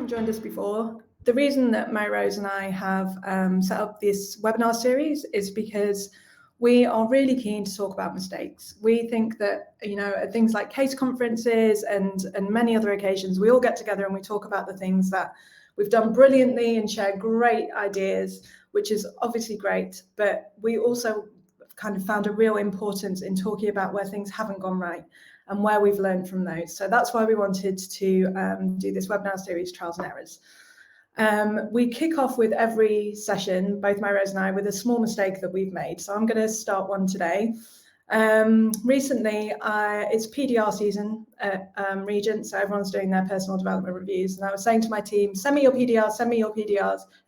haven't joined us before, the reason that Rose and I have set up this webinar series is because we are really keen to talk about mistakes. We think that, at things like case conferences and many other occasions, we all get together and we talk about the things that we've done brilliantly and share great ideas, which is obviously great, but we also kind of found a real importance in talking about where things haven't gone right and where we've learned from those. So that's why we wanted to do this webinar series, Trials and Errors. We kick off with every session, both Rose and I, with a small mistake that we've made. So I'm going to start one today. Recently, it's PDR season at Regent, so everyone's doing their personal development reviews. And I was saying to my team, send me your PDRs.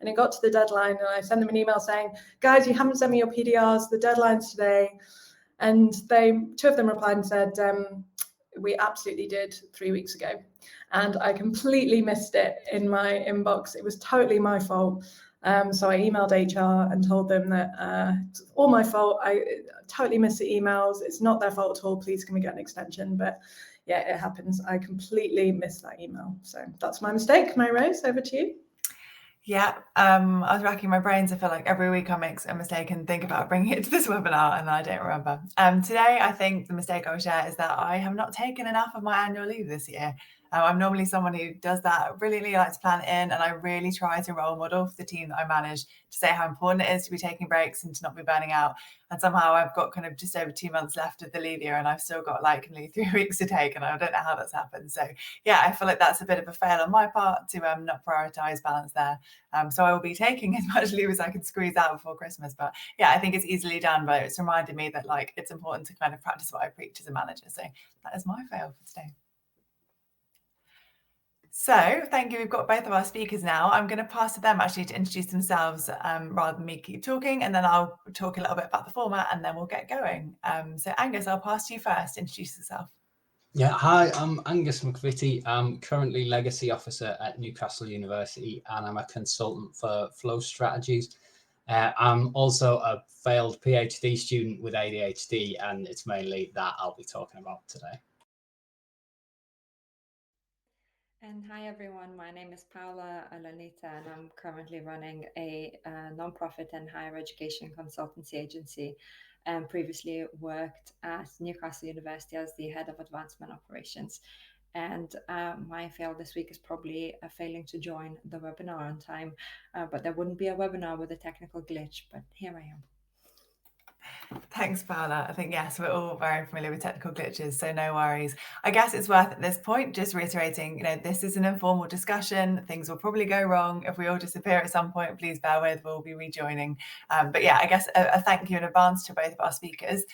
And it got to the deadline and I sent them an email saying, guys, you haven't sent me your PDRs, the deadline's today. And two of them replied and said, we absolutely did 3 weeks ago. And I completely missed it in my inbox. It was totally my fault. So I emailed HR and told them that it's all my fault. I totally missed the emails. It's not their fault at all. Please, can we get an extension? But yeah, it happens. I completely missed that email. So that's my mistake. Rose, over to you. Yeah, I was racking my brains. I feel like every week I make a mistake and think about bringing it to this webinar and I don't remember. Today, I think the mistake I will share is that I have not taken enough of my annual leave this year. I'm normally someone who does that, really likes to plan it in, and I really try to role model for the team that I manage to say how important it is to be taking breaks and to not be burning out. And somehow I've got kind of just over 2 months left of the leave year and I've still got like nearly 3 weeks to take, and I don't know how that's happened. So yeah, I feel like that's a bit of a fail on my part to not prioritize balance there. So I will be taking as much leave as I can squeeze out before Christmas. But yeah, I think it's easily done, but it's reminded me that like it's important to kind of practice what I preach as a manager. So that is my fail for today. So thank you. We've got both of our speakers now. I'm going to pass to them actually to introduce themselves rather than me keep talking, and then I'll talk a little bit about the format and then we'll get going. So Angus, I'll pass to you first. Introduce yourself. Yeah, hi, I'm Angus McVittie. I'm currently Legacy Officer at Newcastle University and I'm a consultant for flow strategies. I'm also a failed PhD student with ADHD, and it's mainly that I'll be talking about today. And hi everyone, my name is Paula Alionyte and I'm currently running a non-profit and higher education consultancy agency, and previously worked at Newcastle University as the head of advancement operations. And my fail this week is probably failing to join the webinar on time, but there wouldn't be a webinar with a technical glitch, but here I am. Thanks, Paula. I think, yes, we're all very familiar with technical glitches, so no worries. I guess it's worth at this point just reiterating, this is an informal discussion. Things will probably go wrong. If we all disappear at some point, please bear with, we'll be rejoining. But yeah, I guess a thank you in advance to both of our speakers.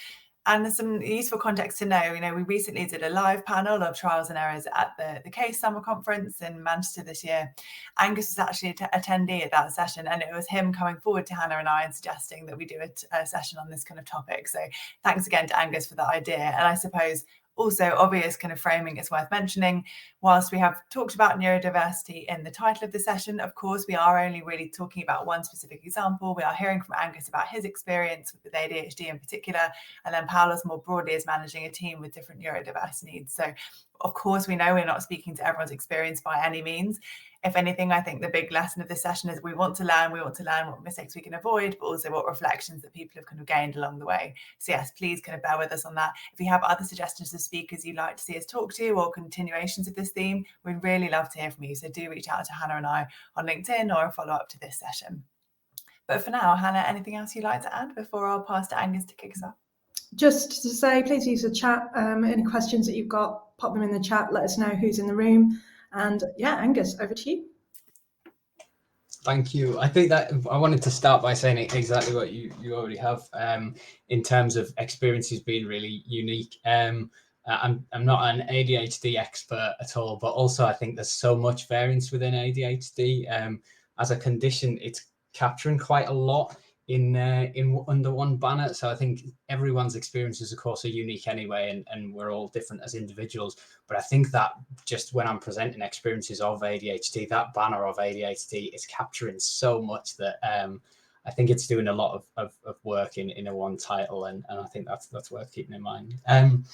And there's some useful context to know. We recently did a live panel of trials and errors at the CASE Summer Conference in Manchester this year. Angus was actually an attendee at that session, and it was him coming forward to Hannah and I and suggesting that we do a session on this kind of topic. So thanks again to Angus for that idea. And I suppose also obvious kind of framing is worth mentioning. Whilst we have talked about neurodiversity in the title of the session, of course, we are only really talking about one specific example. We are hearing from Angus about his experience with ADHD in particular, and then Paula's more broadly is managing a team with different neurodiverse needs. So of course, we know we're not speaking to everyone's experience by any means. If anything, I think the big lesson of this session is we want to learn what mistakes we can avoid, but also what reflections that people have kind of gained along the way. So yes, please kind of bear with us on that. If you have other suggestions of speakers you'd like to see us talk to or continuations of this theme, we'd really love to hear from you. So do reach out to Hannah and I on LinkedIn or a follow up to this session. But for now, Hannah, anything else you'd like to add before I'll pass to Angus to kick us off? Just to say, please use the chat. Any questions that you've got, pop them in the chat. Let us know who's in the room. And yeah, Angus, over to you. Thank you. I think that I wanted to start by saying exactly what you already have in terms of experiences being really unique. I'm not an ADHD expert at all, but also I think there's so much variance within ADHD. As a condition, it's capturing quite a lot in under one banner. So I think everyone's experiences, of course, are unique anyway, and we're all different as individuals. But I think that just when I'm presenting experiences of ADHD, that banner of ADHD is capturing so much that I think it's doing a lot of work in a one title, and I think that's worth keeping in mind. And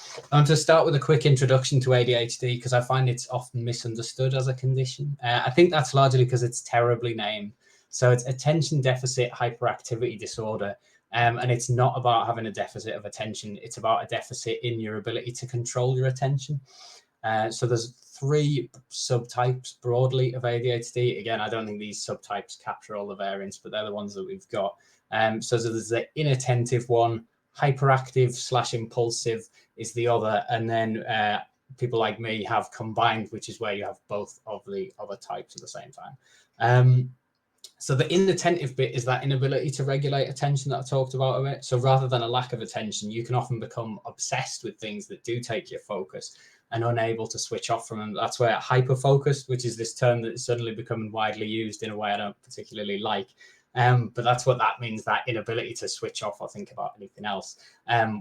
to start with a quick introduction to ADHD, because I find it's often misunderstood as a condition. I think that's largely because it's terribly named. So it's attention deficit hyperactivity disorder. And it's not about having a deficit of attention. It's about a deficit in your ability to control your attention. So there's 3 subtypes broadly of ADHD. Again, I don't think these subtypes capture all the variants, but they're the ones that we've got. So there's the inattentive one, hyperactive/impulsive is the other. And then people like me have combined, which is where you have both of the other types at the same time. So the inattentive bit is that inability to regulate attention that I talked about a bit. So rather than a lack of attention, you can often become obsessed with things that do take your focus and unable to switch off from them. That's where hyperfocus, which is this term that's suddenly becoming widely used in a way I don't particularly like. But that's what that means, that inability to switch off or think about anything else.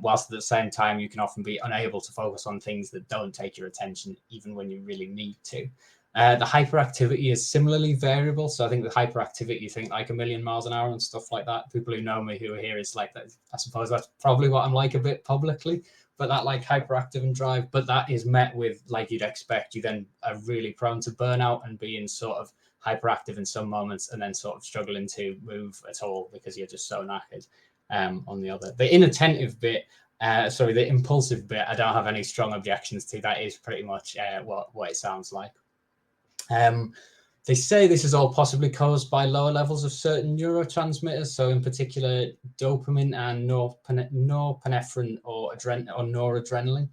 Whilst at the same time, you can often be unable to focus on things that don't take your attention, even when you really need to. The hyperactivity is similarly variable. So I think with hyperactivity, you think like 1,000,000 miles an hour and stuff like that. People who know me who are here, it's like that. I suppose that's probably what I'm like a bit publicly, but that like hyperactive and drive, but that is met with, like you'd expect, you then are really prone to burnout and being sort of hyperactive in some moments and then sort of struggling to move at all because you're just so knackered on the other. The inattentive bit, the impulsive bit, I don't have any strong objections to. That is pretty much what it sounds like. They say this is all possibly caused by lower levels of certain neurotransmitters, so in particular dopamine and norepinephrine or noradrenaline.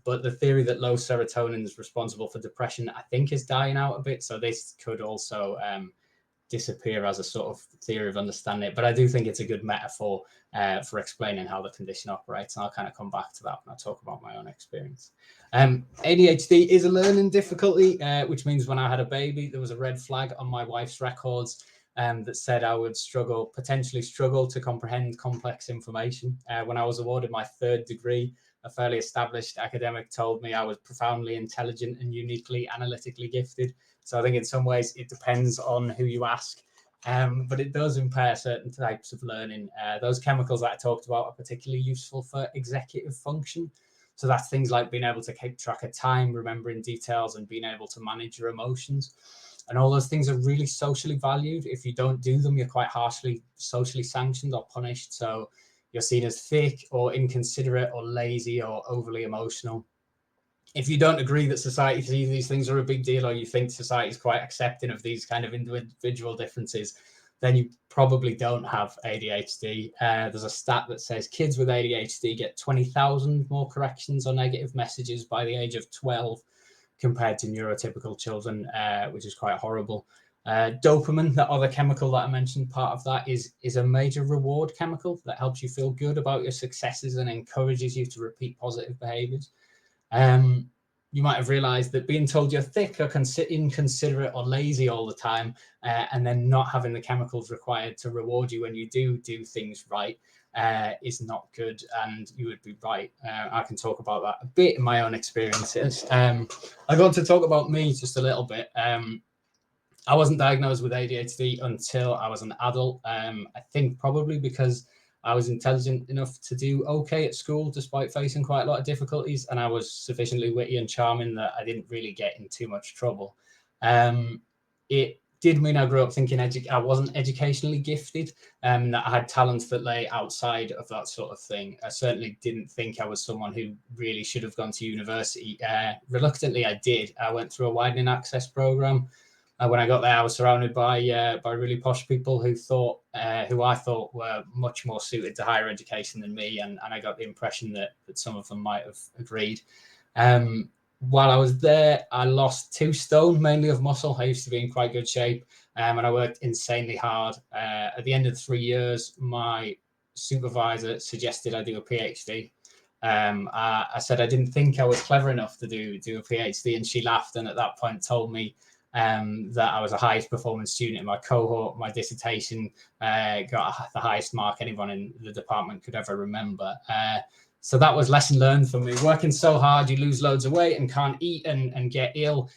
But the theory that low serotonin is responsible for depression, I think, is dying out a bit. So this could also disappear as a sort of theory of understanding it. But I do think it's a good metaphor for explaining how the condition operates. And I'll kind of come back to that when I talk about my own experience. ADHD is a learning difficulty, which means when I had a baby, there was a red flag on my wife's records that said I would potentially struggle to comprehend complex information. When I was awarded my 3rd degree, a fairly established academic told me I was profoundly intelligent and uniquely analytically gifted. So I think in some ways it depends on who you ask, but it does impair certain types of learning. Those chemicals that I talked about are particularly useful for executive function. So that's things like being able to keep track of time, remembering details, and being able to manage your emotions. And all those things are really socially valued. If you don't do them, you're quite harshly socially sanctioned or punished. So you're seen as thick or inconsiderate or lazy or overly emotional. If you don't agree that society sees these things are a big deal, or you think society is quite accepting of these kind of individual differences, then you probably don't have ADHD. There's a stat that says kids with ADHD get 20,000 more corrections or negative messages by the age of 12 compared to neurotypical children, which is quite horrible. Dopamine, that other chemical that I mentioned, part of that is a major reward chemical that helps you feel good about your successes and encourages you to repeat positive behaviors. You might have realized that being told you're thick or inconsiderate or lazy all the time, and then not having the chemicals required to reward you when you do things right, is not good, and you would be right. I can talk about that a bit in my own experiences. I got to talk about me just a little bit. I wasn't diagnosed with ADHD until I was an adult. I think probably because I was intelligent enough to do okay at school, despite facing quite a lot of difficulties. And I was sufficiently witty and charming that I didn't really get in too much trouble. It did mean I grew up thinking I wasn't educationally gifted, that I had talents that lay outside of that sort of thing. I certainly didn't think I was someone who really should have gone to university. Reluctantly, I did. I went through a widening access program. When I got there, I was surrounded by really posh people who I thought were much more suited to higher education than me, and I got the impression that some of them might have agreed. While I was there, I lost 2 stone, mainly of muscle. I used to be in quite good shape, and I worked insanely hard. At the end of 3 years, my supervisor suggested I do a PhD. I said I didn't think I was clever enough to do a PhD, and she laughed, and at that point told me that I was the highest performing student in my cohort. My dissertation got the highest mark anyone in the department could ever remember. So that was lesson learned for me. Working so hard, you lose loads of weight and can't eat and get ill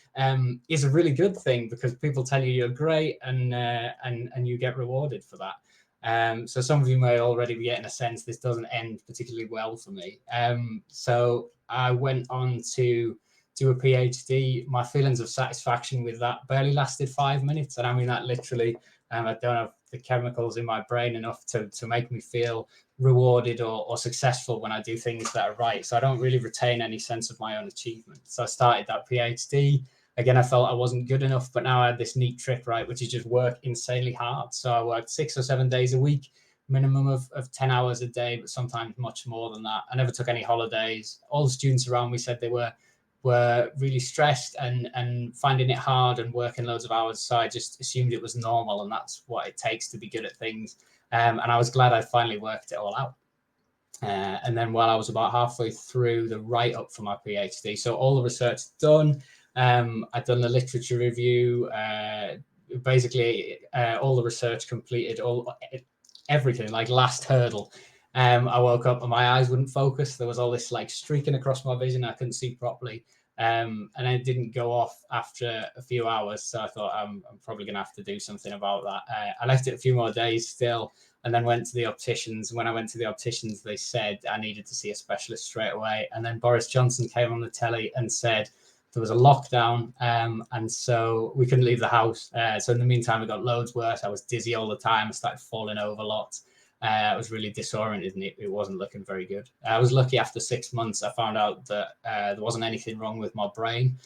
is a really good thing, because people tell you you're great and you get rewarded for that. So some of you may already be getting a sense this doesn't end particularly well for me. So I went on to do a PhD. My feelings of satisfaction with that barely lasted 5 minutes. And I mean that literally. I don't have the chemicals in my brain enough to make me feel rewarded or successful when I do things that are right. So I don't really retain any sense of my own achievement. So I started that PhD. Again, I felt I wasn't good enough, but now I had this neat trick, right, which is just work insanely hard. So I worked 6 or 7 days a week, minimum of 10 hours a day, but sometimes much more than that. I never took any holidays. All the students around me said they were really stressed and finding it hard and working loads of hours. So I just assumed it was normal, and that's what it takes to be good at things. And I was glad I finally worked it all out. And then while I was about halfway through the write-up for my PhD, so all the research done, I'd done the literature review, basically all the research completed, everything, like last hurdle. I woke up and my eyes wouldn't focus. There was all this like streaking across my vision. I couldn't see properly. And it didn't go off after a few hours. So I thought I'm probably going to have to do something about that. I left it a few more days still, and then went to the opticians. When I went to the opticians, they said I needed to see a specialist straight away. And then Boris Johnson came on the telly and said there was a lockdown, and so we couldn't leave the house. So in the meantime, it got loads worse. I was dizzy all the time. I started falling over lots. I was really disoriented, and it wasn't looking very good. I was lucky after 6 months, I found out that there wasn't anything wrong with my brain,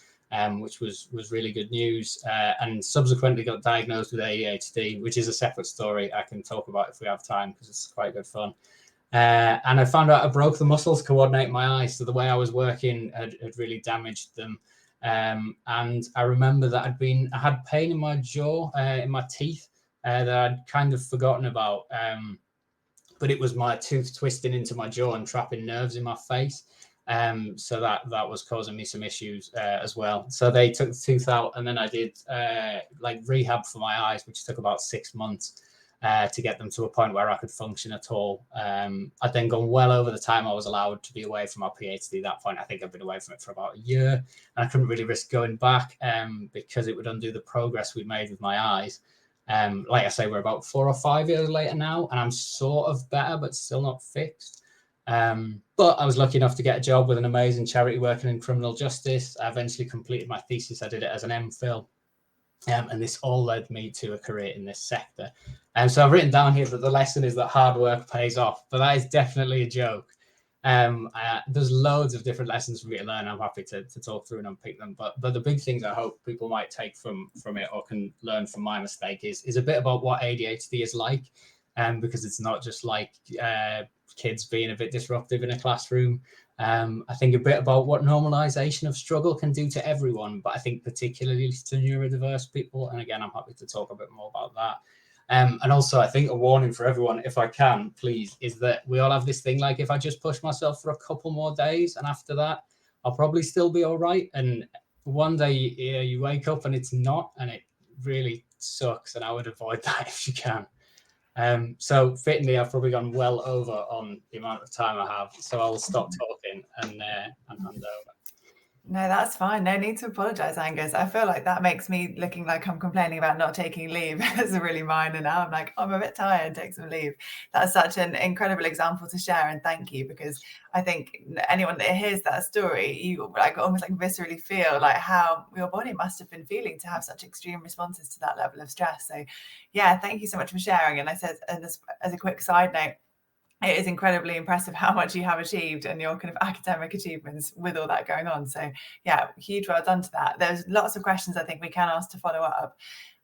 which was really good news, and subsequently got diagnosed with ADHD, which is a separate story I can talk about if we have time, because it's quite good fun. And I found out I broke the muscles coordinating my eyes. So the way I was working had really damaged them. And I remember that I had pain in my jaw, in my teeth, that I'd kind of forgotten about. But it was my tooth twisting into my jaw and trapping nerves in my face. So that was causing me some issues as well. So they took the tooth out, and then I did like rehab for my eyes, which took about 6 months to get them to a point where I could function at all. I'd then gone well over the time I was allowed to be away from my PhD at that point. I think I've been away from it for about a year, and I couldn't really risk going back because it would undo the progress we made with my eyes. Like I say, we're about 4 or 5 years later now, and I'm sort of better, but still not fixed. But I was lucky enough to get a job with an amazing charity working in criminal justice. I eventually completed my thesis. I did it as an MPhil. And this all led me to a career in this sector. So I've written down here that the lesson is that hard work pays off, but that is definitely a joke. There's loads of different lessons for me to learn. I'm happy to talk through and unpick them. But the big things I hope people might take from it or can learn from my mistake is a bit about what ADHD is like, because it's not just like kids being a bit disruptive in a classroom. I think a bit about what normalization of struggle can do to everyone, but I think particularly to neurodiverse people. And again, I'm happy to talk a bit more about that. And also, I think a warning for everyone, if I can, please, is that we all have this thing, like if I just push myself for a couple more days and after that, I'll probably still be all right. And one day you wake up and it's not, and it really sucks. And I would avoid that if you can. So fittingly, I've probably gone well over on the amount of time I have. So I'll stop talking and hand over. No, that's fine. No need to apologize, Angus. I feel like that makes me looking like I'm complaining about not taking leave. It's really minor now. I'm like, I'm a bit tired, take some leave. That's such an incredible example to share, and thank you, because I think anyone that hears that story, you like almost like viscerally feel like how your body must have been feeling to have such extreme responses to that level of stress. So yeah, thank you so much for sharing. And I said, as a quick side note, it is incredibly impressive how much you have achieved and your kind of academic achievements with all that going on. So yeah, huge well done to that. There's lots of questions I think we can ask to follow up.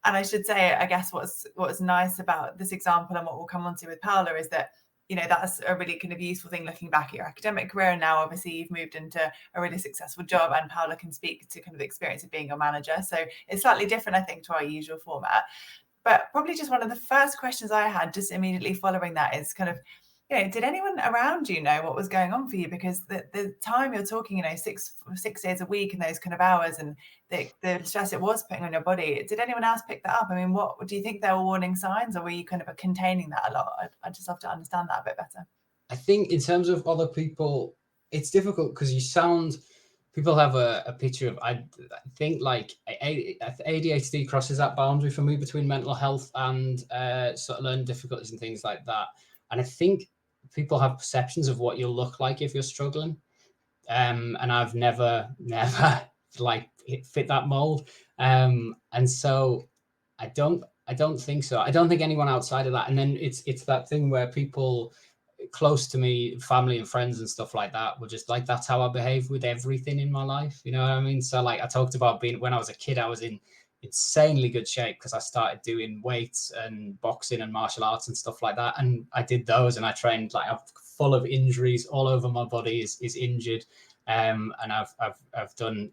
And I should say, I guess what's nice about this example and what we'll come on to with Paula is that, you know, that's a really kind of useful thing looking back at your academic career. And now obviously you've moved into a really successful job, and Paula can speak to kind of the experience of being your manager. So it's slightly different, I think, to our usual format. But probably just one of the first questions I had just immediately following that is kind of, you know, did anyone around you know what was going on for you? Because the time you're talking, you know, six days a week and those kind of hours and the stress it was putting on your body, did anyone else pick that up? I mean, what do you think there were warning signs, or were you kind of containing that a lot? I'd just love to understand that a bit better. I think in terms of other people, it's difficult because people have a picture of, I think like ADHD crosses that boundary for me between mental health and sort of learning difficulties and things like that. And I think people have perceptions of what you'll look like if you're struggling. And I've never like fit that mold. And so I don't think so. I don't think anyone outside of that. And then it's that thing where people close to me, family and friends and stuff like that, were just like, that's how I behave with everything in my life. You know what I mean? So like I talked about being, when I was a kid, I was in insanely good shape because I started doing weights and boxing and martial arts and stuff like that. And I did those and I trained, like I'm full of injuries all over my body is injured. And I've done,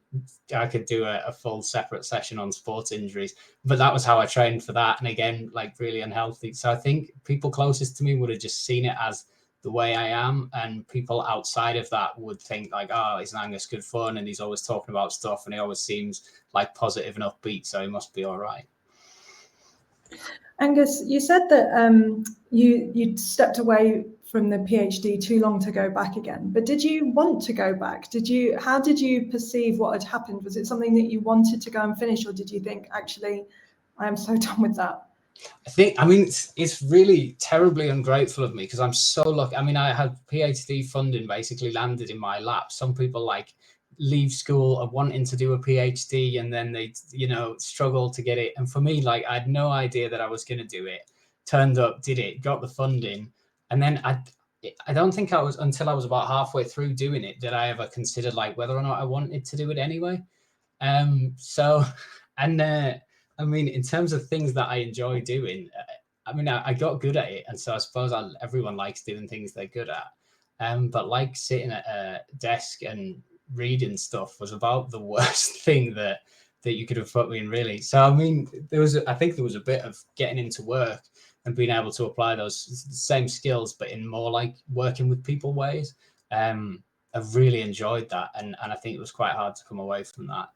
I could do a full separate session on sports injuries, but that was how I trained for that. And again, like really unhealthy. So I think people closest to me would have just seen it as the way I am, and people outside of that would think like, oh, isn't Angus good fun? And he's always talking about stuff and he always seems like positive and upbeat, so he must be all right. Angus, you said that you stepped away from the PhD too long to go back again, but did you want to go back? How did you perceive what had happened? Was it something that you wanted to go and finish, or did you think, actually, I am so done with that? I mean, it's really terribly ungrateful of me because I'm so lucky. I mean, I had PhD funding basically landed in my lap. Some people like leave school wanting to do a PhD and then they, struggle to get it. And for me, like, I had no idea that I was going to do it. Turned up, did it, got the funding. And then I don't think I was, until I was about halfway through doing it, did I ever consider like whether or not I wanted to do it anyway. I mean, in terms of things that I enjoy doing, I mean, I got good at it. And so I suppose everyone likes doing things they're good at. But like sitting at a desk and reading stuff was about the worst thing that you could have put me in, really. So, I mean, I think there was a bit of getting into work and being able to apply those same skills, but in more like working with people ways. I've really enjoyed that. And I think it was quite hard to come away from that.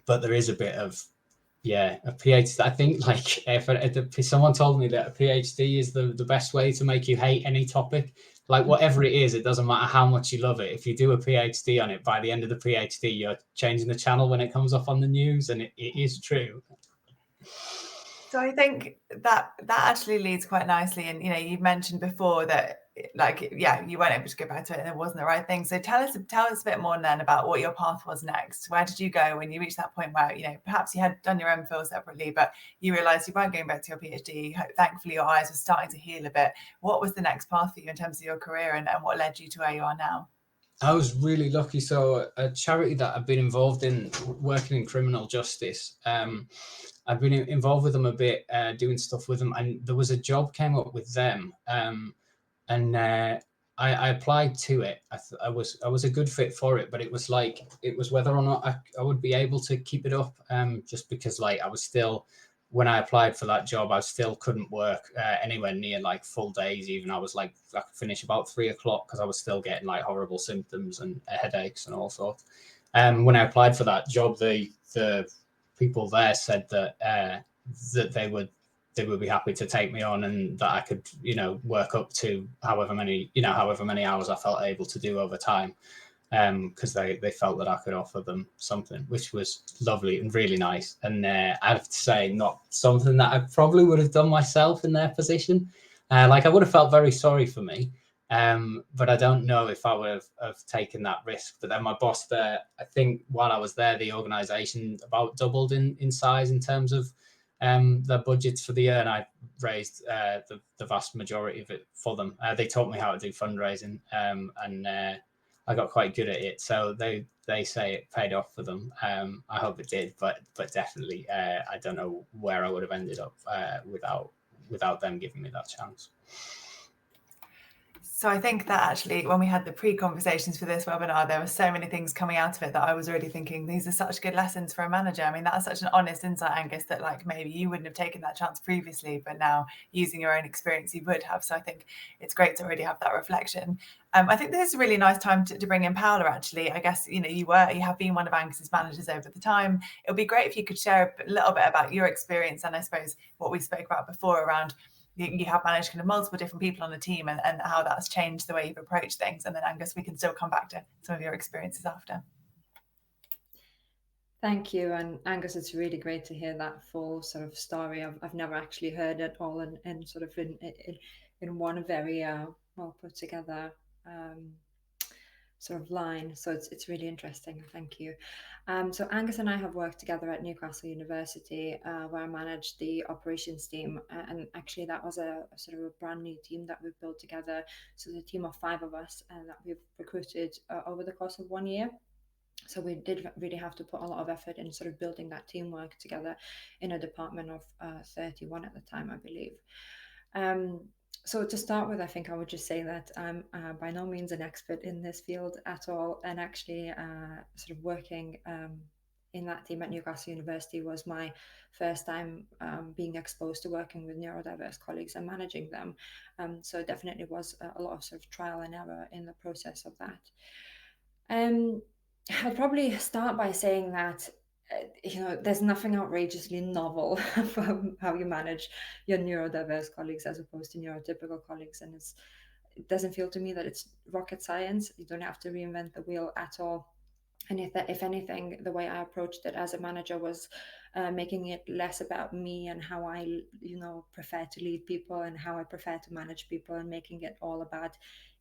But there is a bit of, a PhD. I think like if someone told me that a PhD is the best way to make you hate any topic, like whatever it is, it doesn't matter how much you love it. If you do a PhD on it, by the end of the PhD, you're changing the channel when it comes up on the news, and it is true. So I think that actually leads quite nicely. And, you've mentioned before that, you weren't able to go back to it and it wasn't the right thing. So tell us a bit more then about what your path was next. Where did you go when you reached that point where, perhaps you had done your MPhil separately, but you realised you weren't going back to your PhD. Thankfully, your eyes were starting to heal a bit. What was the next path for you in terms of your career and what led you to where you are now? I was really lucky. So a charity that I've been involved in, working in criminal justice, I've been involved with them a bit, doing stuff with them, and there was a job came up with them, and I applied to it. I was a good fit for it, but it was whether or not I would be able to keep it up, just because like I was still, when I applied for that job, I still couldn't work anywhere near like full days. Even I was like, I could finish about 3 o'clock because I was still getting like horrible symptoms and headaches and all sorts. When I applied for that job, the people there said that that they would be happy to take me on, and that I could, work up to however many hours I felt able to do over time, because they felt that I could offer them something, which was lovely and really nice. And I have to say, not something that I probably would have done myself in their position. Like I would have felt very sorry for me, but I don't know if I would have taken that risk. But then my boss there, I think while I was there, the organisation about doubled in size in terms of their budgets for the year, and I raised the vast majority of it for them. They taught me how to do fundraising, and I got quite good at it. So they say it paid off for them. I hope it did, but definitely I don't know where I would have ended up without them giving me that chance. So I think that actually when we had the pre-conversations for this webinar, there were so many things coming out of it that I was already thinking, these are such good lessons for a manager. I mean, that's such an honest insight, Angus, that like maybe you wouldn't have taken that chance previously, but now using your own experience, you would have. So I think it's great to already have that reflection. I think this is a really nice time to bring in Paula, actually. I guess, you have been one of Angus's managers over the time. It would be great if you could share a little bit about your experience and I suppose what we spoke about before around you have managed kind of multiple different people on the team, and how that's changed the way you've approached things. And then Angus, we can still come back to some of your experiences after. Thank you. And Angus, it's really great to hear that full sort of story. I've never actually heard it all in sort of in one very well put together sort of line. So it's really interesting. Thank you. So Angus and I have worked together at Newcastle University, where I managed the operations team. And actually that was a sort of a brand new team that we've built together. So the team of 5 of us that we've recruited over the course of 1 year. So we did really have to put a lot of effort in sort of building that teamwork together in a department of 31 at the time, I believe. So to start with, I think I would just say that I'm by no means an expert in this field at all. And actually sort of working in that team at Newcastle University was my first time being exposed to working with neurodiverse colleagues and managing them. So it definitely was a lot of sort of trial and error in the process of that. I'd probably start by saying that there's nothing outrageously novel from how you manage your neurodiverse colleagues as opposed to neurotypical colleagues, and it doesn't feel to me that it's rocket science. You don't have to reinvent the wheel at all. And if anything, the way I approached it as a manager was making it less about me and how I prefer to lead people and how I prefer to manage people, and making it all about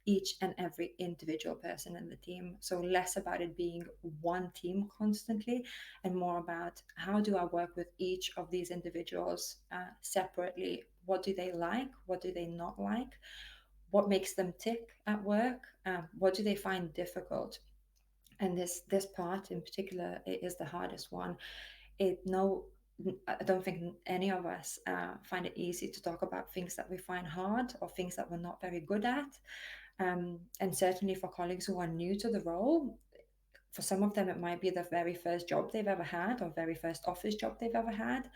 each and every individual person in the team. So less about it being one team constantly, and more about how do I work with each of these individuals separately. What do they like? What do they not like? What makes them tick at work? What do they find difficult? And this part in particular is the hardest one. I don't think any of us find it easy to talk about things that we find hard or things that we're not very good at. And certainly for colleagues who are new to the role, for some of them, it might be the very first job they've ever had or very first office job they've ever had.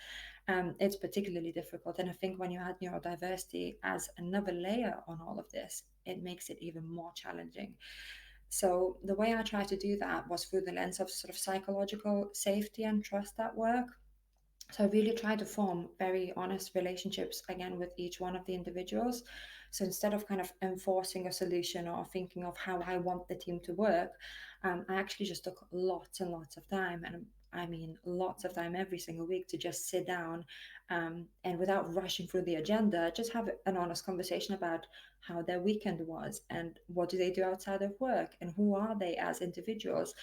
It's particularly difficult. And I think when you add neurodiversity as another layer on all of this, it makes it even more challenging. So the way I tried to do that was through the lens of sort of psychological safety and trust at work. So I really tried to form very honest relationships, again, with each one of the individuals. So instead of kind of enforcing a solution or thinking of how I want the team to work, I actually just took lots and lots of time, and I mean lots of time every single week, to just sit down and without rushing through the agenda, just have an honest conversation about how their weekend was and what do they do outside of work and who are they as individuals.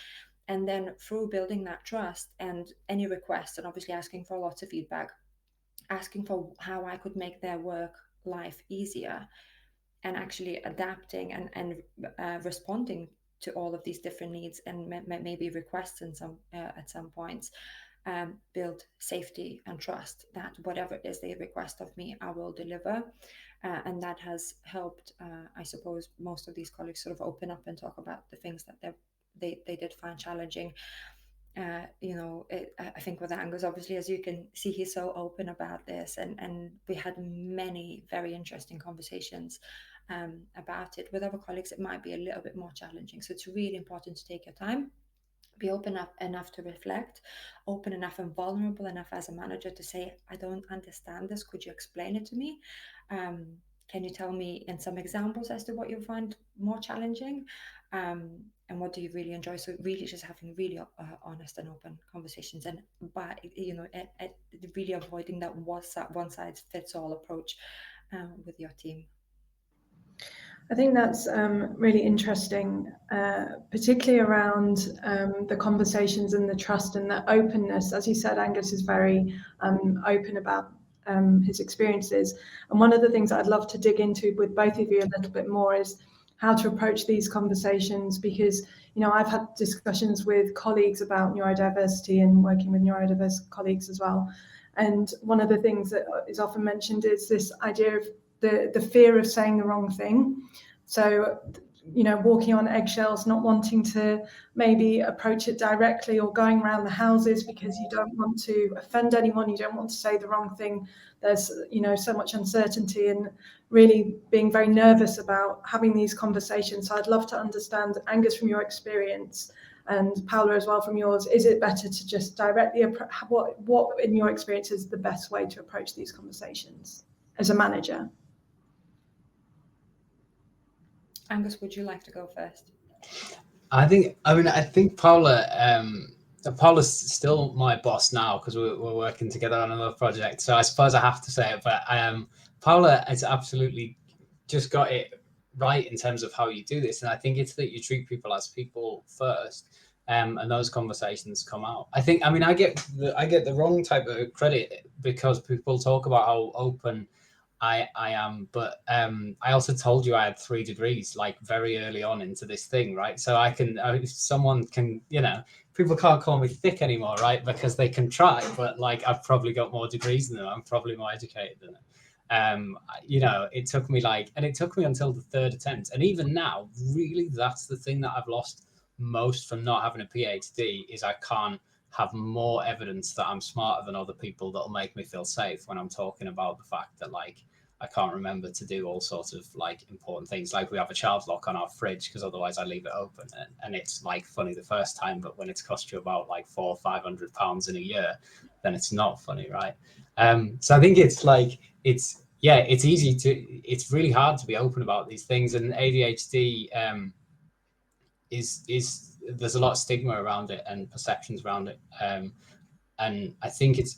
And then through building that trust and any requests, and obviously asking for lots of feedback, asking for how I could make their work life easier, and actually adapting and responding to all of these different needs and maybe requests in at some points, build safety and trust that whatever it is they request of me, I will deliver. And that has helped, I suppose, most of these colleagues sort of open up and talk about the things that they did find challenging. I think with Angus, obviously, as you can see, he's so open about this, and we had many very interesting conversations about it. With other colleagues, it might be a little bit more challenging. So it's really important to take your time, be open enough to reflect, open enough and vulnerable enough as a manager to say, I don't understand this. Could you explain it to me? Can you tell me in some examples as to what you find more challenging? And what do you really enjoy? So really just having really honest and open conversations, and but really avoiding that one size fits all approach with your team. I think that's really interesting, particularly around the conversations and the trust and the openness. As you said, Angus is very open about his experiences. And one of the things I'd love to dig into with both of you a little bit more is how to approach these conversations, because I've had discussions with colleagues about neurodiversity and working with neurodiverse colleagues as well. And one of the things that is often mentioned is this idea of the fear of saying the wrong thing. So, walking on eggshells, not wanting to maybe approach it directly, or going around the houses because you don't want to offend anyone, you don't want to say the wrong thing. There's, so much uncertainty, and really being very nervous about having these conversations. So I'd love to understand, Angus, from your experience, and Paula as well from yours, is it better to just directly what in your experience is the best way to approach these conversations? as a manager? Angus, would you like to go first? I think Paula's still my boss now because we're working together on another project. So I suppose I have to say it, but Paula has absolutely just got it right in terms of how you do this. And I think it's that you treat people as people first, and those conversations come out. I get the wrong type of credit because people talk about how open I am, but I also told you I had 3 degrees like very early on into this thing, right? So if someone can, people can't call me thick anymore, right? Because they can try, but like I've probably got more degrees than them. I'm probably more educated than them. It took me until the 3rd attempt, and even now, really, that's the thing that I've lost most from not having a PhD is I can't have more evidence that I'm smarter than other people that'll make me feel safe when I'm talking about the fact that like I can't remember to do all sorts of like important things. Like we have a child lock on our fridge because otherwise I leave it open, and it's like funny the first time, but when it's cost you about like £400 or £500 in a year, then it's not funny, right? So I think it's really hard to be open about these things, and ADHD is there's a lot of stigma around it and perceptions around it. And I think it's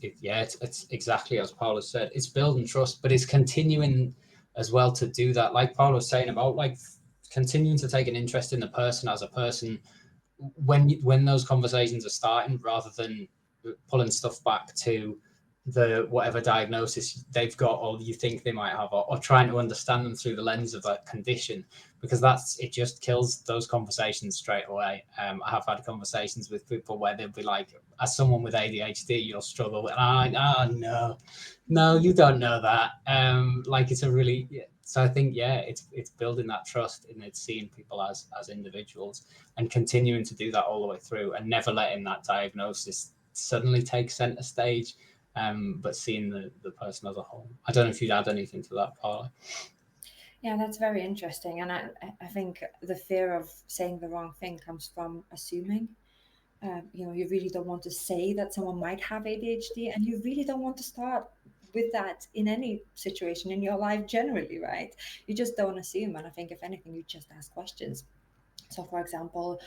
exactly as Paula said, it's building trust, but it's continuing as well to do that. Like Paula was saying about like continuing to take an interest in the person as a person when those conversations are starting, rather than pulling stuff back to the whatever diagnosis they've got or you think they might have, or trying to understand them through the lens of a condition, because it just kills those conversations straight away. I have had conversations with people where they'll be like, as someone with ADHD, you'll struggle with, no, you don't know that. So I think, it's building that trust, and it's seeing people as individuals and continuing to do that all the way through, and never letting that diagnosis suddenly take center stage, but seeing the person as a whole. I don't know if you'd add anything to that, Paula. Yeah, that's very interesting. And I think the fear of saying the wrong thing comes from assuming. You really don't want to say that someone might have ADHD, and you really don't want to start with that in any situation in your life generally, right? You just don't assume. And I think if anything, you just ask questions. So, for example,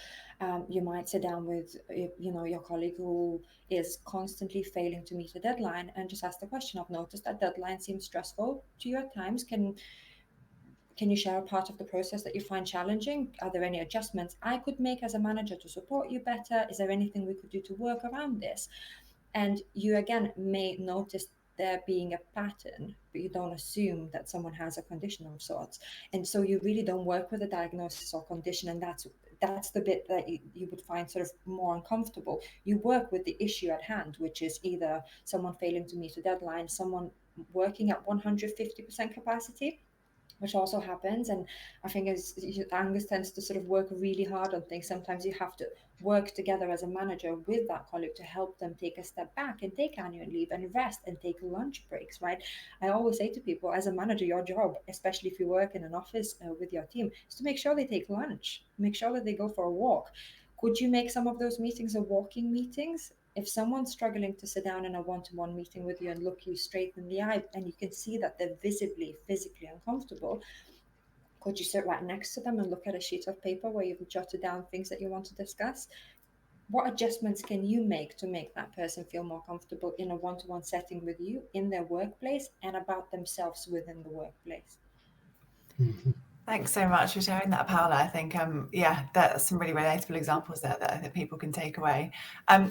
you might sit down with, your colleague who is constantly failing to meet a deadline, and just ask the question, I've noticed that deadline seems stressful to you at times. Can you share a part of the process that you find challenging? Are there any adjustments I could make as a manager to support you better? Is there anything we could do to work around this? And you, again, may notice there being a pattern, but you don't assume that someone has a condition of sorts. And so you really don't work with a diagnosis or condition, and that's the bit that you would find sort of more uncomfortable. You work with the issue at hand, which is either someone failing to meet a deadline, someone working at 150% capacity, which also happens. And I think as Angus tends to sort of work really hard on things, sometimes you have to work together as a manager with that colleague to help them take a step back and take annual leave and rest and take lunch breaks, right? I always say to people, as a manager, your job, especially if you work in an office with your team, is to make sure they take lunch, make sure that they go for a walk. Could you make some of those meetings a walking meetings? If someone's struggling to sit down in a one-to-one meeting with you and look you straight in the eye, and you can see that they're visibly, physically uncomfortable, could you sit right next to them and look at a sheet of paper where you've jotted down things that you want to discuss? What adjustments can you make to make that person feel more comfortable in a one-to-one setting with you in their workplace and about themselves within the workplace? Mm-hmm. Thanks so much for sharing that, Paula. I think, that's some really relatable examples there that I think people can take away.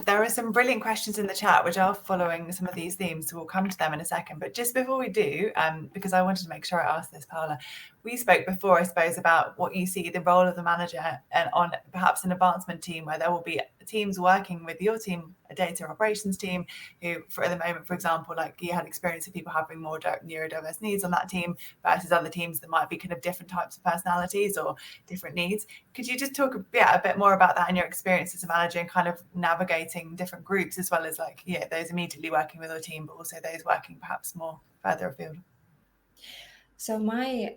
There are some brilliant questions in the chat, which are following some of these themes, so we'll come to them in a second. But just before we do, because I wanted to make sure I asked this, Paula, we spoke before, I suppose, about what you see the role of the manager and on perhaps an advancement team where there will be teams working with your team, a data operations team, who, at the moment, for example, like you had experience of people having more neurodiverse needs on that team versus other teams that might be kind of different types of personalities or different needs. Could you just talk a bit more about that and your experience as a manager and kind of navigating different groups, as well as those immediately working with your team, but also those working perhaps more further afield? So my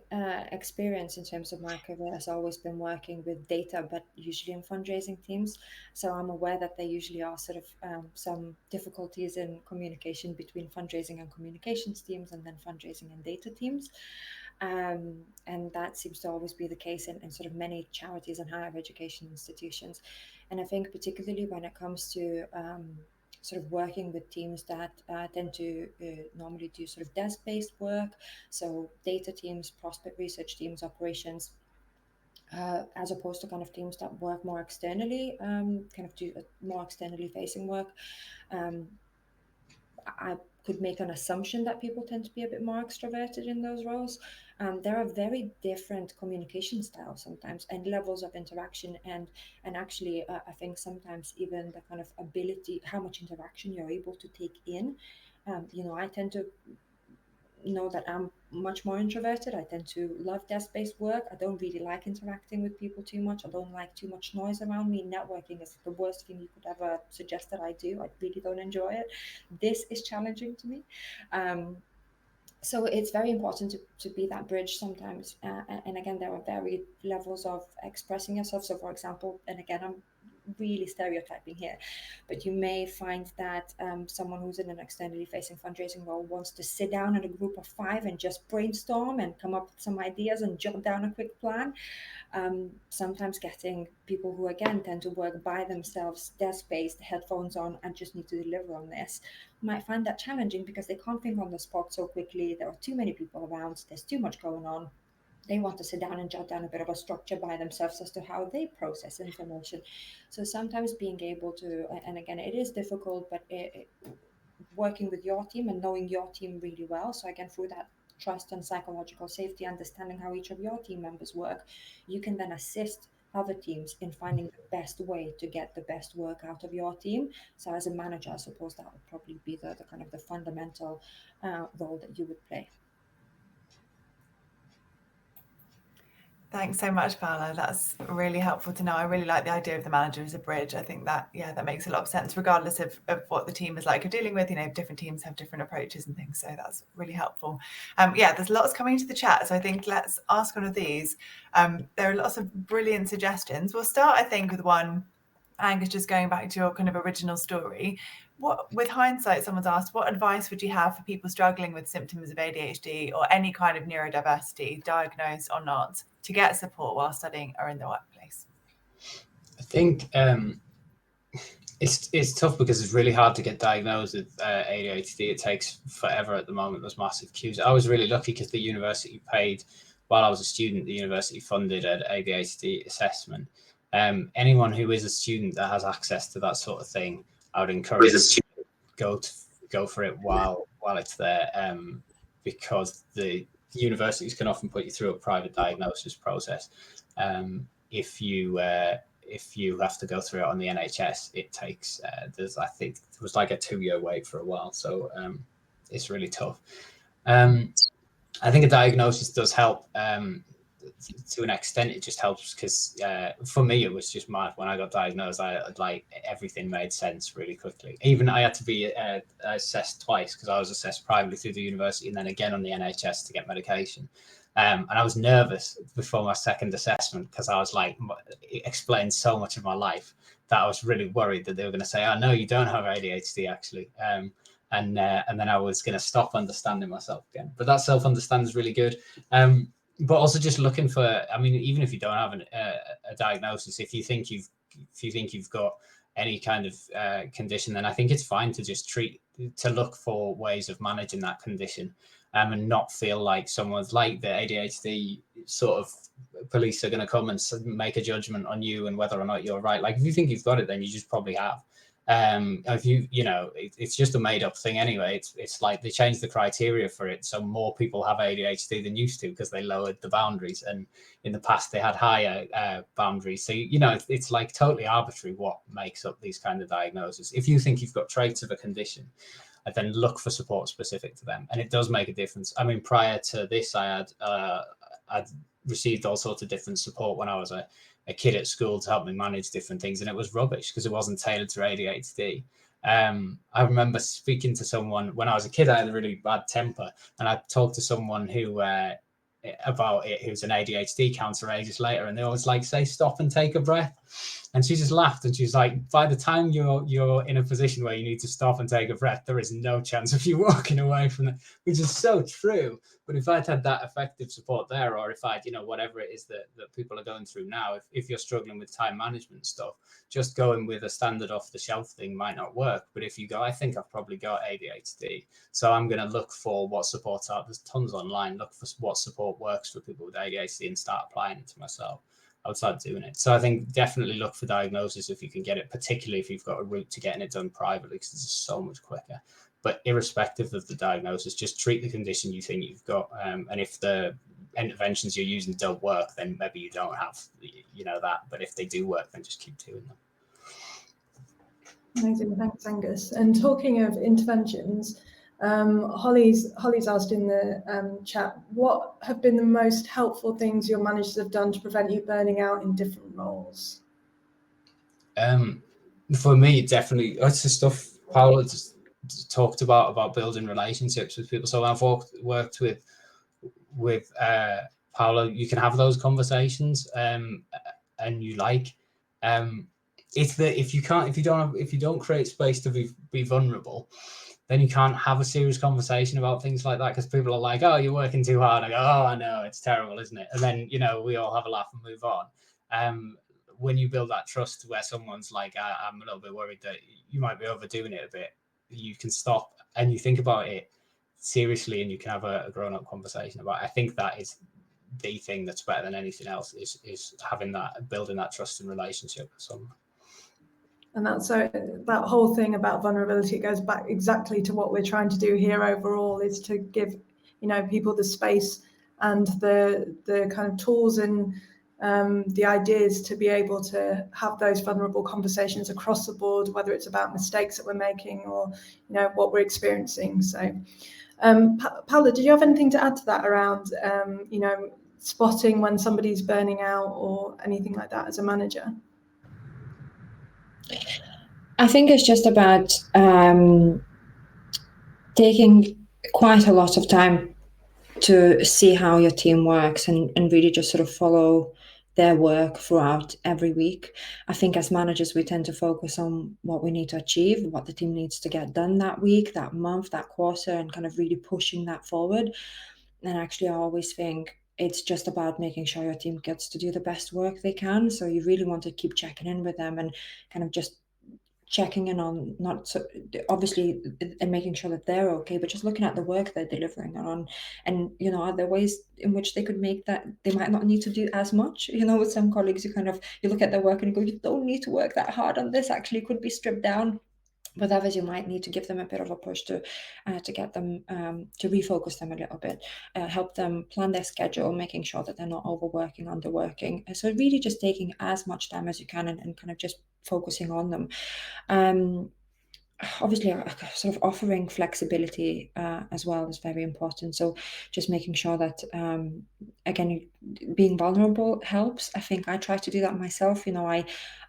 experience in terms of my career has always been working with data, but usually in fundraising teams. So I'm aware that there usually are sort of some difficulties in communication between fundraising and communications teams, and then fundraising and data teams. And that seems to always be the case in sort of many charities and higher education institutions. And I think particularly when it comes to sort of working with teams that tend to normally do sort of desk-based work, so data teams, prospect research teams, operations, as opposed to kind of teams that work more externally, kind of do more externally facing work. I could make an assumption that people tend to be a bit more extroverted in those roles. There are very different communication styles sometimes, and levels of interaction, and actually I think sometimes even the kind of ability, how much interaction you're able to take in. I tend to know that I'm much more introverted. I tend to love desk-based work. I don't really like interacting with people too much. I don't like too much noise around me. Networking is the worst thing you could ever suggest that I do. I really don't enjoy it. This is challenging to me. So it's very important to be that bridge sometimes. And again, there are varied levels of expressing yourself. So for example, and again, I'm really stereotyping here, but you may find that someone who's in an externally facing fundraising role wants to sit down in a group of 5 and just brainstorm and come up with some ideas and jot down a quick plan. Sometimes getting people who again tend to work by themselves, desk-based, headphones on, and just need to deliver on this, might find that challenging because they can't think on the spot so quickly. There are too many people around, there's too much going on. They want to sit down and jot down a bit of a structure by themselves as to how they process information. So sometimes being able to, and again, it is difficult, but working with your team and knowing your team really well. So again, through that trust and psychological safety, understanding how each of your team members work, you can then assist other teams in finding the best way to get the best work out of your team. So as a manager, I suppose that would probably be the kind of the fundamental role that you would play. Thanks so much, Paula. That's really helpful to know. I really like the idea of the manager as a bridge. I think that, that makes a lot of sense, regardless of what the team is like of dealing with. Different teams have different approaches and things. So that's really helpful. There's lots coming into the chat. So I think let's ask one of these. There are lots of brilliant suggestions. We'll start, I think, with one, Angus, just going back to your kind of original story. With hindsight, someone's asked, what advice would you have for people struggling with symptoms of ADHD or any kind of neurodiversity, diagnosed or not, to get support while studying or in the workplace? I think it's tough because it's really hard to get diagnosed with ADHD. It takes forever at the moment. There's massive queues. I was really lucky because the university paid, while I was a student, the university funded an ADHD assessment. Anyone who is a student that has access to that sort of thing, I would encourage to go for it while it's there, because the universities can often put you through a private diagnosis process. If you have to go through it on the NHS, it takes I think it was like a 2-year wait for a while, so it's really tough. I think a diagnosis does help. To an extent, it just helps because for me it was just mad when I got diagnosed. Everything made sense really quickly. Even I had to be assessed twice because I was assessed privately through the university and then again on the NHS to get medication. And I was nervous before my second assessment because I was it explained so much of my life that I was really worried that they were going to say, "Oh no, you don't have ADHD actually." And then I was going to stop understanding myself again. But that self-understanding is really good. But also just looking for, even if you don't have a diagnosis, if you think you've got any kind of condition, then I think it's fine to just look for ways of managing that condition, and not feel like someone's like the ADHD sort of police are going to come and make a judgment on you and whether or not you're right. Like if you think you've got it, then you just probably have. If it's just a made up thing anyway. It's like they changed the criteria for it, so more people have ADHD than used to because they lowered the boundaries, and in the past they had higher boundaries. So it's like totally arbitrary what makes up these kind of diagnoses. If you think you've got traits of a condition, then look for support specific to them, and it does make a difference. Prior to this, I'd received all sorts of different support when I was a kid at school to help me manage different things, and it was rubbish because it wasn't tailored to ADHD. I remember speaking to someone when I was a kid. I had a really bad temper, and I talked to someone who about it who's an ADHD counselor ages later, and they always like say stop and take a breath, and she just laughed and she's like, by the time you're in a position where you need to stop and take a breath, there is no chance of you walking away from it, which is so true. But if I'd had that effective support there, or if I'd, whatever it is that people are going through now, if you're struggling with time management stuff, just going with a standard off the shelf thing might not work. But if you go, I think I've probably got ADHD, so I'm going to look for what support's out. There's tons online. Look for what support works for people with ADHD and start applying it to myself. I would start doing it. So I think definitely look for diagnosis if you can get it, particularly if you've got a route to getting it done privately, because it's so much quicker. But irrespective of the diagnosis, just treat the condition you think you've got. And if the interventions you're using don't work, then maybe you don't have, that. But if they do work, then just keep doing them. Amazing, thanks, Angus. And talking of interventions, Holly's asked in the chat, what have been the most helpful things your managers have done to prevent you burning out in different roles? For me, definitely, it's the stuff Paula just talked about building relationships with people. So I've worked with Paula. You can have those conversations, and you it's that if you don't create space to be vulnerable, then you can't have a serious conversation about things like that, because people are like, oh, you're working too hard. I go, oh, I know, it's terrible, isn't it? And then, we all have a laugh and move on. When you build that trust where someone's like, I'm a little bit worried that you might be overdoing it a bit, you can stop and you think about it seriously, and you can have a grown-up conversation about it. I think that is the thing that's better than anything else, is building that trust and relationship with someone. And that's that whole thing about vulnerability goes back exactly to what we're trying to do here overall, is to give people the space and the kind of tools and the ideas to be able to have those vulnerable conversations across the board, whether it's about mistakes that we're making or what we're experiencing. So Paula, did you have anything to add to that around spotting when somebody's burning out or anything like that as a manager? I think it's just about taking quite a lot of time to see how your team works and really just sort of follow their work throughout every week. I think as managers, we tend to focus on what we need to achieve, what the team needs to get done that week, that month, that quarter, and kind of really pushing that forward. And actually, I always think it's just about making sure your team gets to do the best work they can. So you really want to keep checking in with them and kind of just checking in on, not so obviously, and making sure that they're okay, but just looking at the work they're delivering on, and are there ways in which they could make that they might not need to do as much. With some colleagues, you look at their work and you go, you don't need to work that hard on this, actually could be stripped down. With others, you might need to give them a bit of a push to get them to refocus them a little bit, help them plan their schedule, making sure that they're not overworking, underworking. So really just taking as much time as you can and kind of just focusing on them. Obviously, sort of offering flexibility as well is very important. So just making sure that, again, being vulnerable helps. I think I try to do that myself. I'd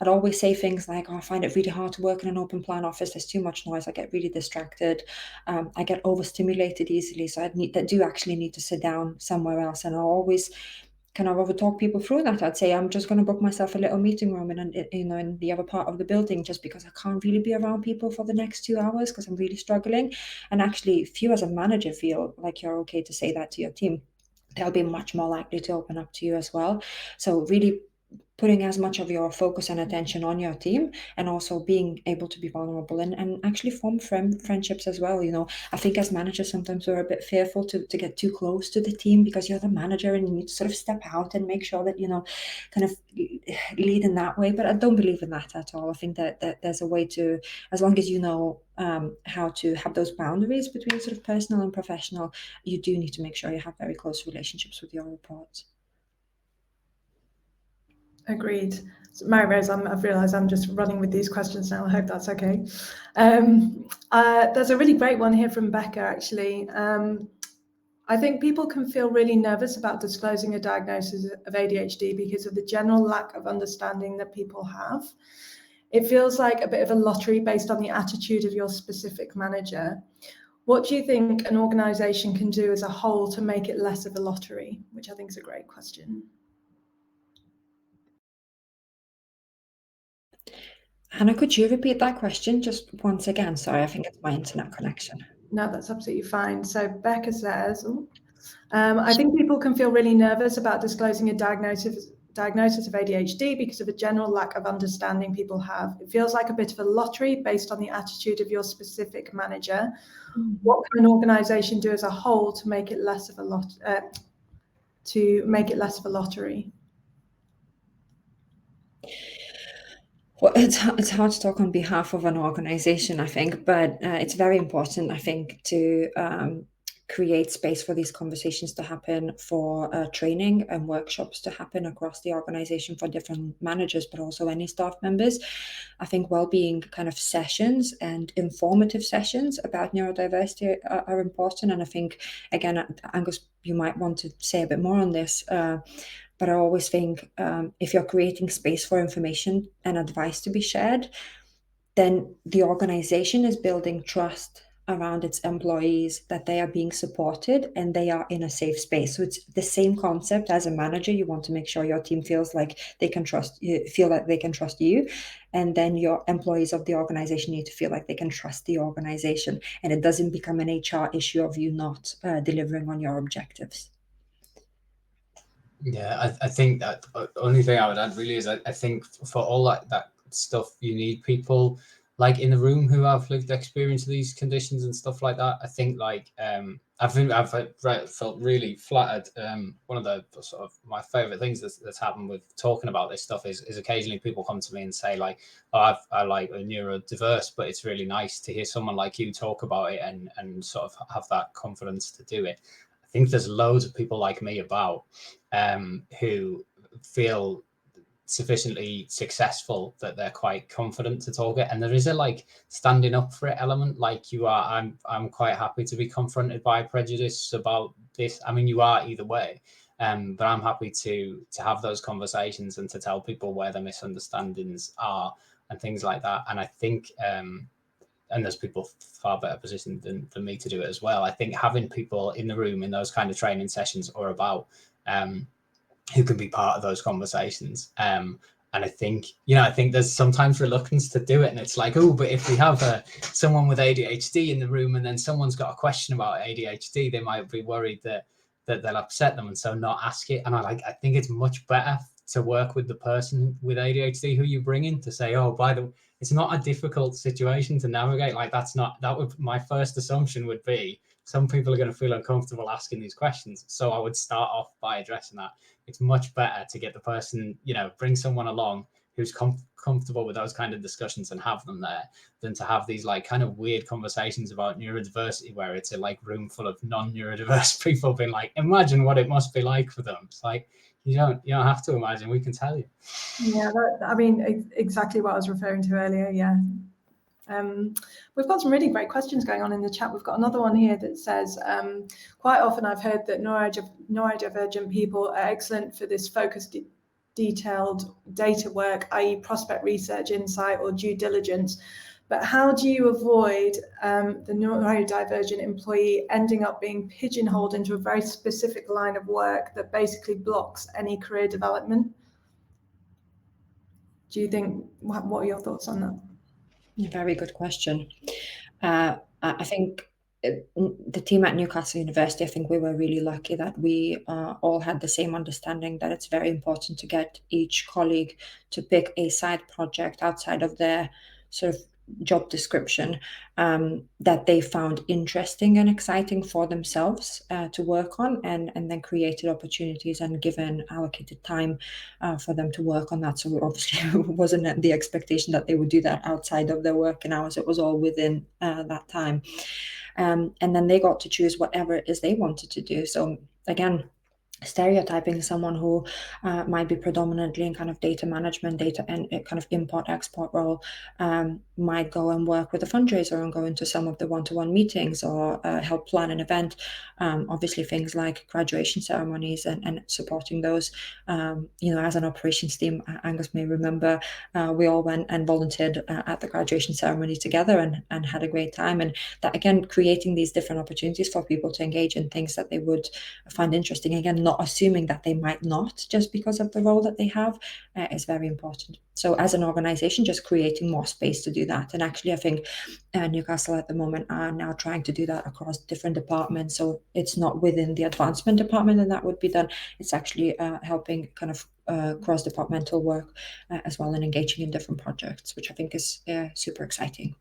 always say things like, I find it really hard to work in an open plan office. There's too much noise. I get really distracted. I get overstimulated easily. So I do actually need to sit down somewhere else. And I always kind of over talk people through that. I'd say I'm just going to book myself a little meeting room in the other part of the building, just because I can't really be around people for the next 2 hours because I'm really struggling. And actually, if you as a manager feel like you're okay to say that to your team, they'll be much more likely to open up to you as well. So really putting as much of your focus and attention on your team, and also being able to be vulnerable and actually form friendships as well. I think as managers, sometimes we're a bit fearful to get too close to the team, because you're the manager and you need to sort of step out and make sure that, kind of lead in that way. But I don't believe in that at all. I think that there's a way to, as long as you know how to have those boundaries between sort of personal and professional, you do need to make sure you have very close relationships with your reports. Agreed. So, Mary-Rose, I've realised I'm just running with these questions now. I hope that's okay. There's a really great one here from Becca, actually. I think people can feel really nervous about disclosing a diagnosis of ADHD because of the general lack of understanding that people have. It feels like a bit of a lottery based on the attitude of your specific manager. What do you think an organisation can do as a whole to make it less of a lottery? Which I think is a great question. Hannah, could you repeat that question just once again? Sorry, I think it's my internet connection. No, that's absolutely fine. So Becca says, I think people can feel really nervous about disclosing a diagnosis of ADHD because of a general lack of understanding people have. It feels like a bit of a lottery based on the attitude of your specific manager. What can an organisation do as a whole to make it less of a lottery? Well, it's hard to talk on behalf of an organisation, I think, but it's very important, I think, to create space for these conversations to happen, for training and workshops to happen across the organisation for different managers, but also any staff members. I think wellbeing kind of sessions and informative sessions about neurodiversity are important. And I think, again, Angus, you might want to say a bit more on this. But I always think if you're creating space for information and advice to be shared, then the organization is building trust around its employees that they are being supported and they are in a safe space. So it's the same concept as a manager. You want to make sure your team feels like they can feel like they can trust you. And then your employees of the organization need to feel like they can trust the organization. And it doesn't become an HR issue of you not delivering on your objectives. Yeah, I think that only thing I would add really is I think for all that stuff, you need people like in the room who have lived experience of these conditions and stuff like that. I think like I've felt really flattered. One of the sort of my favorite things that's happened with talking about this stuff is occasionally people come to me and say like, oh, I like a neurodiverse, but it's really nice to hear someone like you talk about it and sort of have that confidence to do it. I think there's loads of people like me about who feel sufficiently successful that they're quite confident to talk it, and there is a like standing up for it element. Like you are, I'm quite happy to be confronted by prejudice about this. I mean, you are either way, but I'm happy to have those conversations and to tell people where the misunderstandings are and things like that. And I think and there's people far better positioned than me to do it as well. I think having people in the room in those kind of training sessions are about who can be part of those conversations. And I think, I think there's sometimes reluctance to do it. And it's like, oh, but if we have someone with ADHD in the room and then someone's got a question about ADHD, they might be worried that they'll upset them and so not ask it. And I think it's much better to work with the person with ADHD who you bring in to say, oh, by the way, it's not a difficult situation to navigate. Like my first assumption would be some people are going to feel uncomfortable asking these questions. So I would start off by addressing that. It's much better to get the person, bring someone along who's comfortable with those kind of discussions and have them there than to have these like kind of weird conversations about neurodiversity where it's a like room full of non-neurodiverse people being like, imagine what it must be like for them. It's like, you don't have to imagine, we can tell you. Yeah, exactly what I was referring to earlier. Yeah. We've got some really great questions going on in the chat. We've got another one here that says, quite often I've heard that neurodivergent people are excellent for this focused, detailed data work, i.e. prospect research, insight or due diligence. But how do you avoid the neurodivergent employee ending up being pigeonholed into a very specific line of work that basically blocks any career development? Do you think, what are your thoughts on that? Very good question. I think the team at Newcastle University, I think we were really lucky that we all had the same understanding that it's very important to get each colleague to pick a side project outside of their sort of job description that they found interesting and exciting for themselves to work on, and then created opportunities and given allocated time for them to work on that. So obviously it wasn't the expectation that they would do that outside of their working hours. It was all within that time. And then they got to choose whatever it is they wanted to do. So again, stereotyping someone who might be predominantly in kind of data management, data and kind of import-export role, might go and work with a fundraiser and go into some of the one-to-one meetings or help plan an event. Obviously, things like graduation ceremonies and supporting those. As an operations team, Angus may remember, we all went and volunteered at the graduation ceremony together and had a great time. And that, again, creating these different opportunities for people to engage in things that they would find interesting. Again, not assuming that they might not just because of the role that they have is very important. So as an organization, just creating more space to do that. And actually, I think Newcastle at the moment are now trying to do that across different departments. So it's not within the advancement department and that would be done. It's actually helping kind of cross-departmental work as well, and engaging in different projects, which I think is super exciting.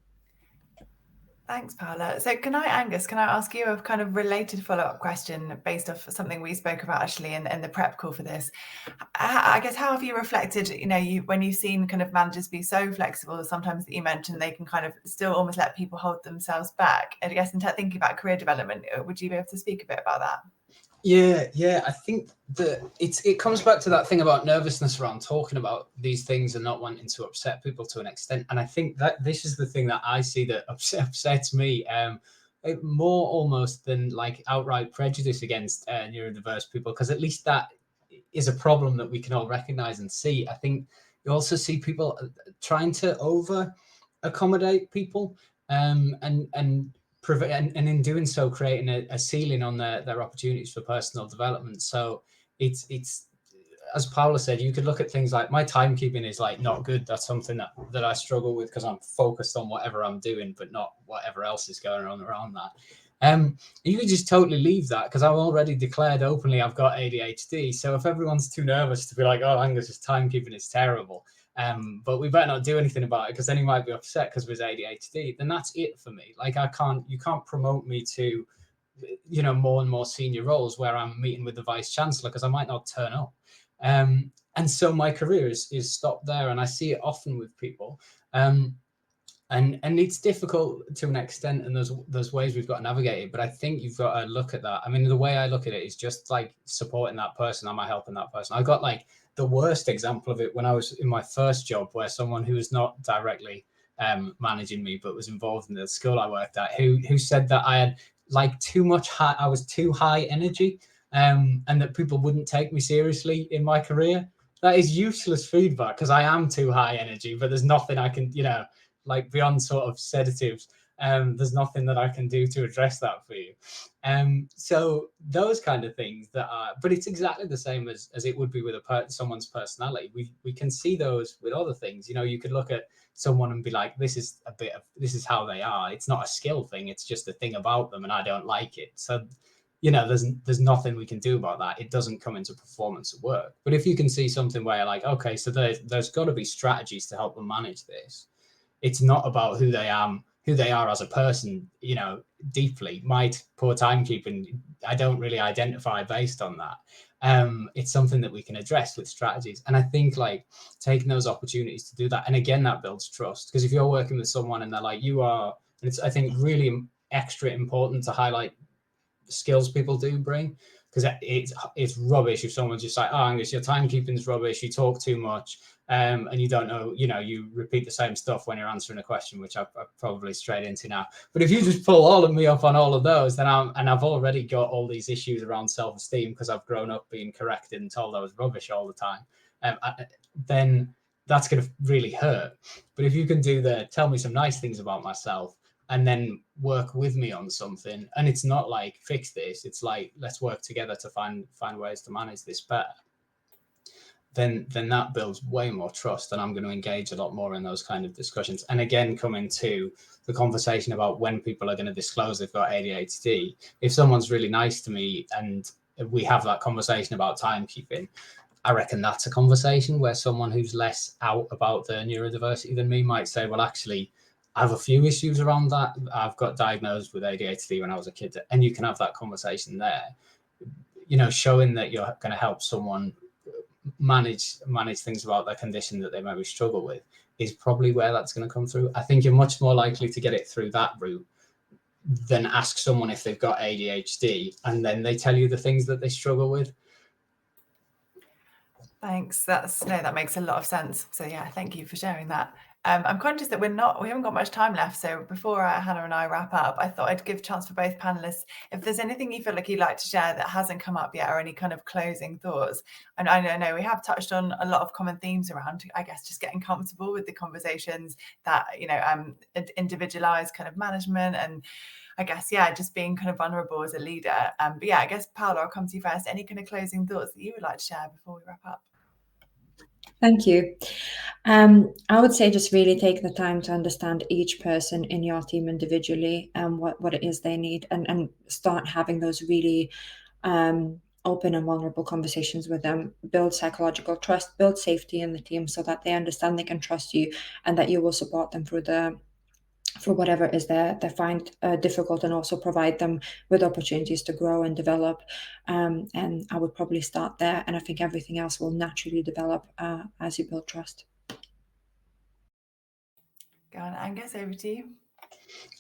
Thanks, Paula. So Angus, can I ask you a kind of related follow-up question based off something we spoke about actually in the prep call for this? I guess, how have you reflected, when you've seen kind of managers be so flexible, sometimes that you mentioned they can kind of still almost let people hold themselves back? And I guess in thinking about career development, would you be able to speak a bit about that? Yeah. I think that it comes back to that thing about nervousness around talking about these things and not wanting to upset people to an extent. And I think that this is the thing that I see that upsets me more almost than like outright prejudice against neurodiverse people, because at least that is a problem that we can all recognize and see. I think you also see people trying to over accommodate people and in doing so creating a ceiling on their opportunities for personal development. So it's as Paula said, you could look at things like my timekeeping is like not good. That's something that I struggle with because I'm focused on whatever I'm doing, but not whatever else is going on around that. You could just totally leave that, because I've already declared openly I've got ADHD. So if everyone's too nervous to be like, oh, Angus's timekeeping is terrible, but we better not do anything about it because then he might be upset because of his ADHD, then that's it for me. Like you can't promote me to, more and more senior roles where I'm meeting with the vice chancellor because I might not turn up. And so my career is stopped there, and I see it often with people. And it's difficult to an extent, and there's ways we've got to navigate it. But I think you've got to look at that. I mean, the way I look at it is just like supporting that person. Am I helping that person? I got like the worst example of it when I was in my first job, where someone who was not directly managing me but was involved in the school I worked at, who said that I had like I was too high energy, and that people wouldn't take me seriously in my career. That is useless feedback, because I am too high energy, but there's nothing I can, like beyond sort of sedatives, there's nothing that I can do to address that for you. So those kind of things but it's exactly the same as it would be with someone's personality. We can see those with other things. You could look at someone and be like, this is how they are. It's not a skill thing. It's just a thing about them, and I don't like it. So, there's nothing we can do about that. It doesn't come into performance at work. But if you can see something where you're like, okay, so there's got to be strategies to help them manage this. It's not about who they are as a person, deeply. My poor timekeeping, I don't really identify based on that. It's something that we can address with strategies. And I think like taking those opportunities to do that. And again, that builds trust, because if you're working with someone and they're like, it's, I think, really extra important to highlight skills people do bring, because it's rubbish if someone's just like, oh, Angus, your timekeeping is rubbish, you talk too much, and you don't know, you repeat the same stuff when you're answering a question, which I've probably strayed into now. But if you just pull all of me up on all of those, then I've already got all these issues around self-esteem because I've grown up being corrected and told I was rubbish all the time. Then that's going to really hurt. But if you can tell me some nice things about myself, and then work with me on something, and it's not like fix this, it's like let's work together to find ways to manage this better, then that builds way more trust, and I'm going to engage a lot more in those kind of discussions. And again, coming to the conversation about when people are going to disclose they've got ADHD, if someone's really nice to me and we have that conversation about timekeeping, I reckon that's a conversation where someone who's less out about their neurodiversity than me might say, well, actually, I have a few issues around that. I've got diagnosed with ADHD when I was a kid, and you can have that conversation there, showing that you're going to help someone manage things about their condition that they maybe struggle with is probably where that's going to come through. I think you're much more likely to get it through that route than ask someone if they've got ADHD and then they tell you the things that they struggle with. Thanks. That makes a lot of sense. So yeah, thank you for sharing that. I'm conscious that we haven't got much time left. So before Hannah and I wrap up, I thought I'd give a chance for both panelists. If there's anything you feel like you'd like to share that hasn't come up yet, or any kind of closing thoughts. And I know we have touched on a lot of common themes around, I guess, just getting comfortable with the conversations that, individualized kind of management, and I guess, just being kind of vulnerable as a leader. But yeah, I guess, Paula, I'll come to you first. Any kind of closing thoughts that you would like to share before we wrap up? Thank you. I would say just really take the time to understand each person in your team individually and what it is they need, and start having those really open and vulnerable conversations with them. Build psychological trust, build safety in the team so that they understand they can trust you and that you will support them for whatever is they find difficult, and also provide them with opportunities to grow and develop. And I would probably start there, and I think everything else will naturally develop as you build trust. Go on, Angus, over to you.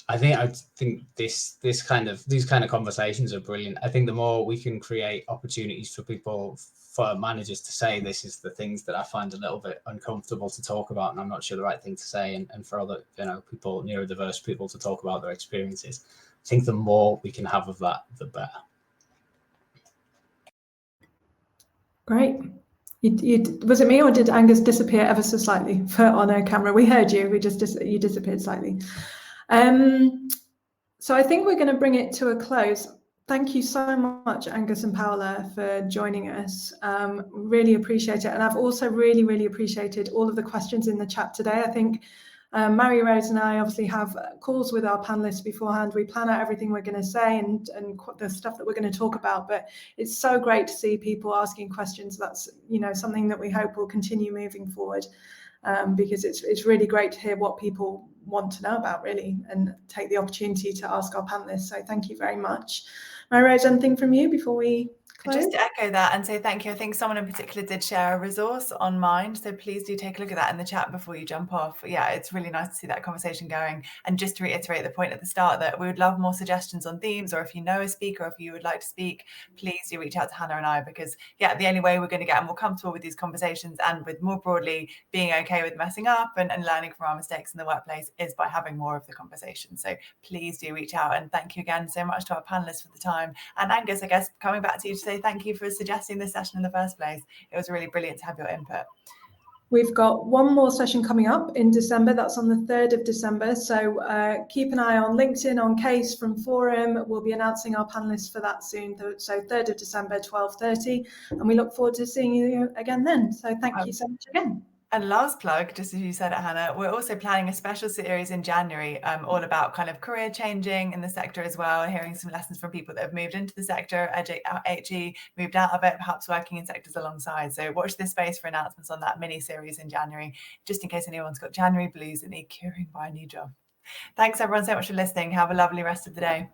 I think these kind of conversations are brilliant. I think the more we can create opportunities for managers to say, this is the things that I find a little bit uncomfortable to talk about, and I'm not sure the right thing to say, and for other people, neurodiverse people, to talk about their experiences. I think the more we can have of that, the better. Great. Was it me, or did Angus disappear ever so slightly on our camera? We heard you. You disappeared slightly. So I think we're going to bring it to a close. Thank you so much, Angus and Paula, for joining us. Really appreciate it. And I've also really, really appreciated all of the questions in the chat today. I think Mary-Rose and I obviously have calls with our panelists beforehand. We plan out everything we're going to say and the stuff that we're going to talk about. But it's so great to see people asking questions. That's something that we hope will continue moving forward, because it's really great to hear what people want to know about, really, and take the opportunity to ask our panelists. So thank you very much. Mary-Rose, anything from you before we close? Just to echo that and say thank you. I think someone in particular did share a resource on Mind, so please do take a look at that in the chat before you jump off. Yeah, it's really nice to see that conversation going. And just to reiterate the point at the start, that we would love more suggestions on themes, or if you know a speaker, or if you would like to speak, please do reach out to Hannah and I, because the only way we're going to get more comfortable with these conversations, and with more broadly being okay with messing up and learning from our mistakes in the workplace, is by having more of the conversation. So please do reach out, and thank you again so much to our panelists for the time. And Angus, I guess coming back to you to say thank you for suggesting this session in the first place. It was really brilliant to have your input. We've got one more session coming up in December. That's on the 3rd of December. So keep an eye on LinkedIn, on Case from Forum. We'll be announcing our panelists for that soon. So 3rd of December, 12:30. And we look forward to seeing you again then. So thank you so much again. And last plug, just as you said it, Hannah, we're also planning a special series in January, all about kind of career changing in the sector as well, hearing some lessons from people that have moved into the sector, HE, moved out of it, perhaps working in sectors alongside. So watch this space for announcements on that mini series in January, just in case anyone's got January blues and need curing by a new job. Thanks everyone so much for listening. Have a lovely rest of the day.